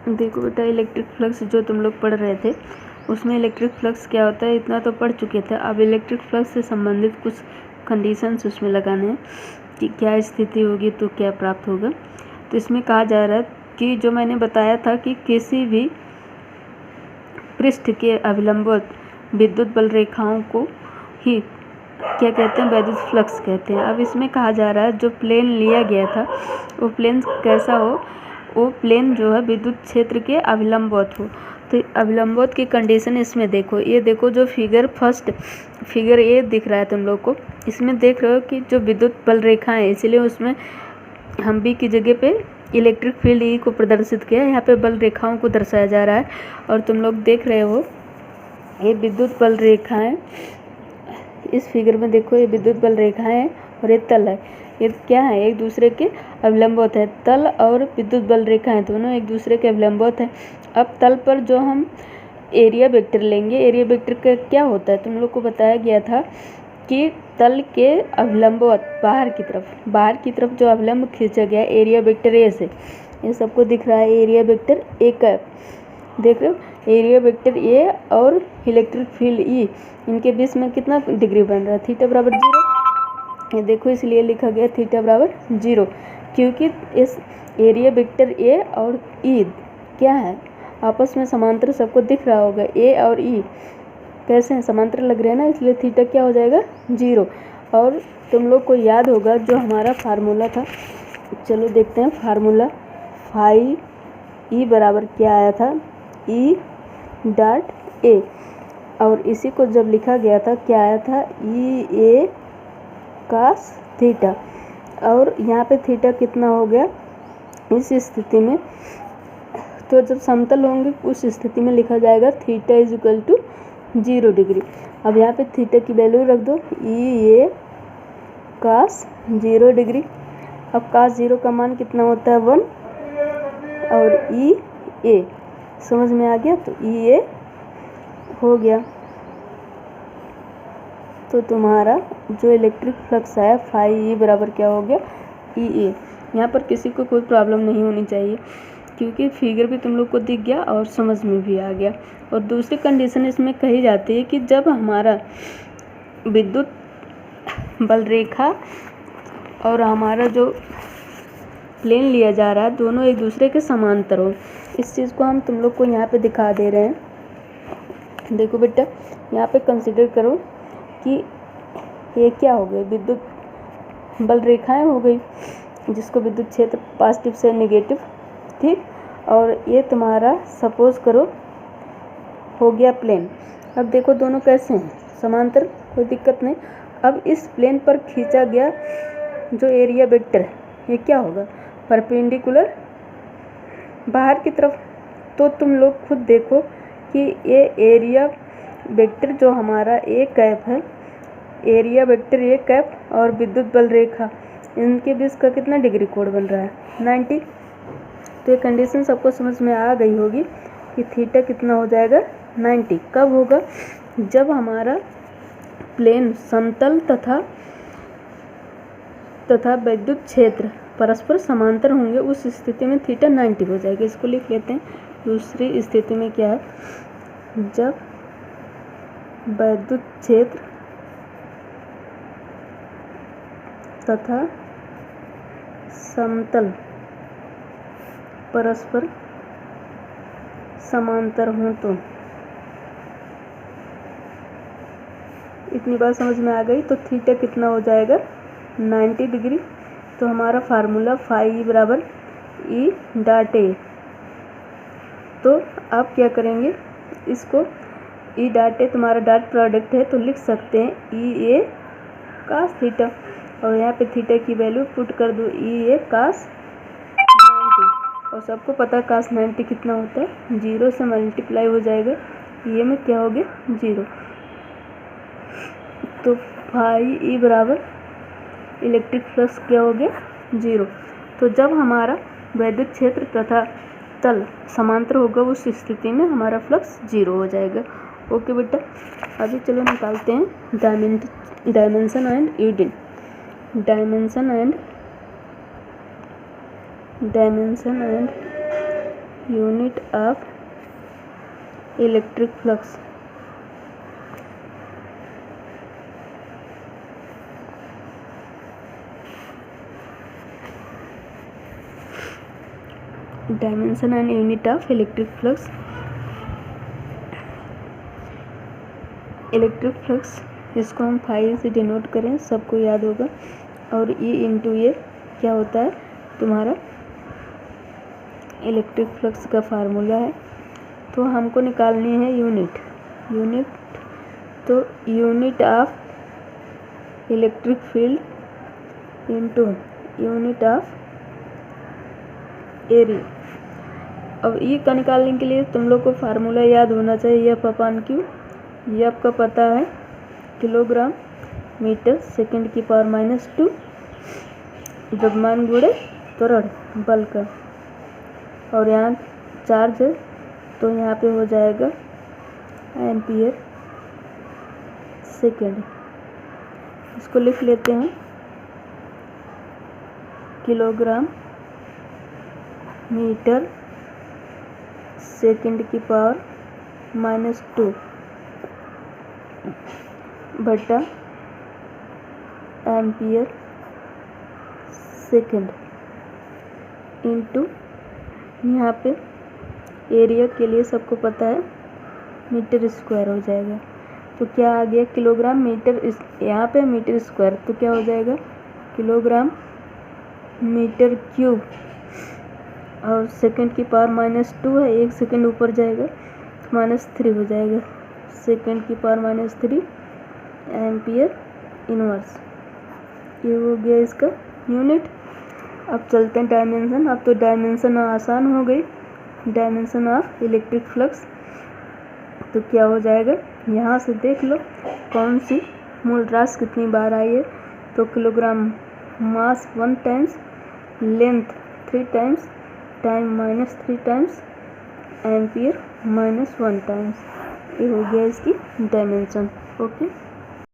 देखो बेटा, electric flux जो तुम लोग पढ़ रहे थे उसमें इलेक्ट्रिक फ्लक्स क्या होता है इतना तो पढ़ चुके थे। अब इलेक्ट्रिक फ्लक्स से संबंधित कुछ कंडीशंस उसमें लगाने हैं कि क्या स्थिति होगी तो क्या प्राप्त होगा। तो इसमें कहा जा रहा है कि जो मैंने बताया था कि किसी भी पृष्ठ के अभिलंबवत विद्युत बल रेखाओं को ही क्या कहते हैं, वैद्युत फ्लक्स कहते हैं। अब इसमें कहा जा रहा है जो प्लेन लिया गया था वो प्लेन कैसा हो, वो प्लेन जो है विद्युत क्षेत्र के अभिलंबवत हो। तो अभिलंबवत की कंडीशन इसमें देखो, ये देखो जो फिगर ए दिख रहा है तुम लोग को, इसमें देख रहे हो कि जो विद्युत बल रेखा है, इसलिए उसमें हम बी की जगह पे इलेक्ट्रिक फील्ड ई को प्रदर्शित किया। यहाँ पे बल रेखाओं को दर्शाया जा रहा है और तुम लोग देख रहे हो ये विद्युत बल रेखाएं, इस फिगर में देखो ये विद्युत बल रेखाएं और ये तल है, ये क्या है, एक दूसरे के अभिलंबवत है। तल और विद्युत बल रेखाएं दोनों एक दूसरे के अभिलंबवत हैं। अब तल पर जो हम एरिया वेक्टर लेंगे, एरिया वेक्टर का क्या होता है, तुम लोग को बताया गया था कि तल के अभिलंबवत बाहर की तरफ जो अभिलंब खींचा गया एरिया वेक्टर ए से, ये सबको दिख रहा है एरिया वेक्टर ए का, देख रहे हो एरिया वेक्टर ए और इलेक्ट्रिक फील्ड ई, इनके बीच में कितना डिग्री बन रहा है, थीटा बराबर 0। ये देखो इसलिए लिखा गया थीटा बराबर 0, क्योंकि इस एरिया वेक्टर ए और ई क्या है, आपस में समांतर, सबको दिख रहा होगा ए और ई कैसे हैं, समांतर लग रहे हैं ना, इसलिए थीटा क्या हो जाएगा 0। और तुम लोग को याद होगा जो हमारा फार्मूला था, चलो देखते हैं फार्मूला, फाई ई बराबर क्या आया था, ई डॉट ए, और इसी को जब लिखा गया था क्या आया था, ई ए कास थीटा, और यहाँ पे थीटा कितना हो गया इस स्थिति में, तो जब समतल होंगे उस स्थिति में लिखा जाएगा theta is equal to 0 degree. अब यहाँ पे थीटा की वैल्यू रख दो, ई ए कास 0 डिग्री। अब कास 0 का मान कितना होता है 1, और ई ए समझ में आ गया, तो ई ए हो गया। तो तुम्हारा जो इलेक्ट्रिक फ्लक्स है फाई ई बराबर क्या हो गया, ई ए। यहाँ पर किसी को कोई प्रॉब्लम नहीं होनी चाहिए क्योंकि फिगर भी तुम लोग को दिख गया और समझ में भी आ गया। और दूसरी कंडीशन इसमें कही जाती है कि जब हमारा विद्युत बल रेखा और हमारा जो प्लेन लिया जा रहा है दोनों एक दूसरे के समांतर हो, इस चीज़ को हम तुम लोग को यहाँ पे दिखा दे रहे हैं। देखो बेटा, यहाँ पे कंसिडर करो कि ये क्या हो गई, विद्युत बल रेखाएं हो गई जिसको विद्युत क्षेत्र पॉजिटिव से नेगेटिव, ठीक, और ये तुम्हारा सपोज करो हो गया प्लेन। अब देखो दोनों कैसे हैं, समांतर, कोई दिक्कत नहीं। अब इस प्लेन पर खींचा गया जो एरिया वेक्टर है ये क्या होगा, परपेंडिकुलर बाहर की तरफ। तो तुम लोग खुद देखो कि ये एरिया वेक्टर जो हमारा ए कैप है, एरिया वेक्टर ए कैप और विद्युत बल रेखा, इनके बीच का कितना डिग्री कोण बन रहा है 90। तो ये कंडीशन सबको समझ में आ गई होगी कि थीटा कितना हो जाएगा 90। कब होगा, जब हमारा प्लेन समतल तथा विद्युत क्षेत्र परस्पर समांतर होंगे, उस स्थिति में थीटा 90 हो जाएगी। इसको लिख लेते हैं। दूसरी स्थिति में क्या है, जब विद्युत क्षेत्र तथा समतल परस्पर समांतर हों तो, इतनी बात समझ में आ गई। तो थीटा कितना हो जाएगा 90 डिग्री। तो हमारा फार्मूला फाई बराबर ई डॉट ए। तो आप क्या करेंगे, इसको ई डॉट ए तुम्हारा डॉट प्रोडक्ट है तो लिख सकते हैं ई ए कास थीटा, और यहाँ पे थीटा की वैल्यू पुट कर दो ई ए कास 90, और सबको पता है कास 90 कितना होता है, 0 से मल्टीप्लाई हो जाएगा, ये में क्या हो गया 0। तो फाई ई बराबर इलेक्ट्रिक फ्लक्स क्या हो गया 0। तो जब हमारा वैद्युत क्षेत्र तथा तल समांतर होगा उस स्थिति में हमारा फ्लक्स 0 हो जाएगा। ओके बेटा, अभी चलो निकालते हैं dimension and unit. Dimension and unit of electric flux. Dimension and unit of electric flux. Electric flux इसको हम फाई से डिनोट करें, सबको याद होगा। और ई इंटू ए क्या होता है तुम्हारा इलेक्ट्रिक फ्लक्स का फार्मूला है। तो हमको निकालनी है यूनिट। तो unit of electric field into unit of area. अब ई का निकालने के लिए तुम लोग को फार्मूला याद होना चाहिए, एफ अपान क्यू। ये आपका पता है किलोग्राम मीटर सेकंड की पावर -2 द्रव्यमान गुणे त्वरण बल का। और यहाँ चार्ज है तो यहाँ पे हो जाएगा एम्पियर सेकंड। इसको लिख लेते हैं किलोग्राम मीटर सेकंड की पावर -2 बटा एम्पियर सेकंड इंटू यहाँ पे एरिया के लिए सबको पता है मीटर स्क्वायर हो जाएगा। तो क्या आ गया किलोग्राम मीटर, इस यहाँ पे मीटर स्क्वायर, तो क्या हो जाएगा किलोग्राम मीटर क्यूब। और सेकंड की पावर -2 है, 1 सेकंड ऊपर जाएगा -3 हो जाएगा, सेकंड की पावर -3 एम्पियर इनवर्स। ये हो गया इसका यूनिट। अब चलते हैं डायमेंशन। अब तो डायमेंशन आसान हो गई, डायमेंशन ऑफ इलेक्ट्रिक फ्लक्स। तो क्या हो जाएगा यहाँ से देख लो कौन सी मूल राशि कितनी बार आई है। तो kilogram mass 1 times, length 3 times, time -3 times, ampere -1 times. ये हो गया इसकी डायमेंशन। ओके।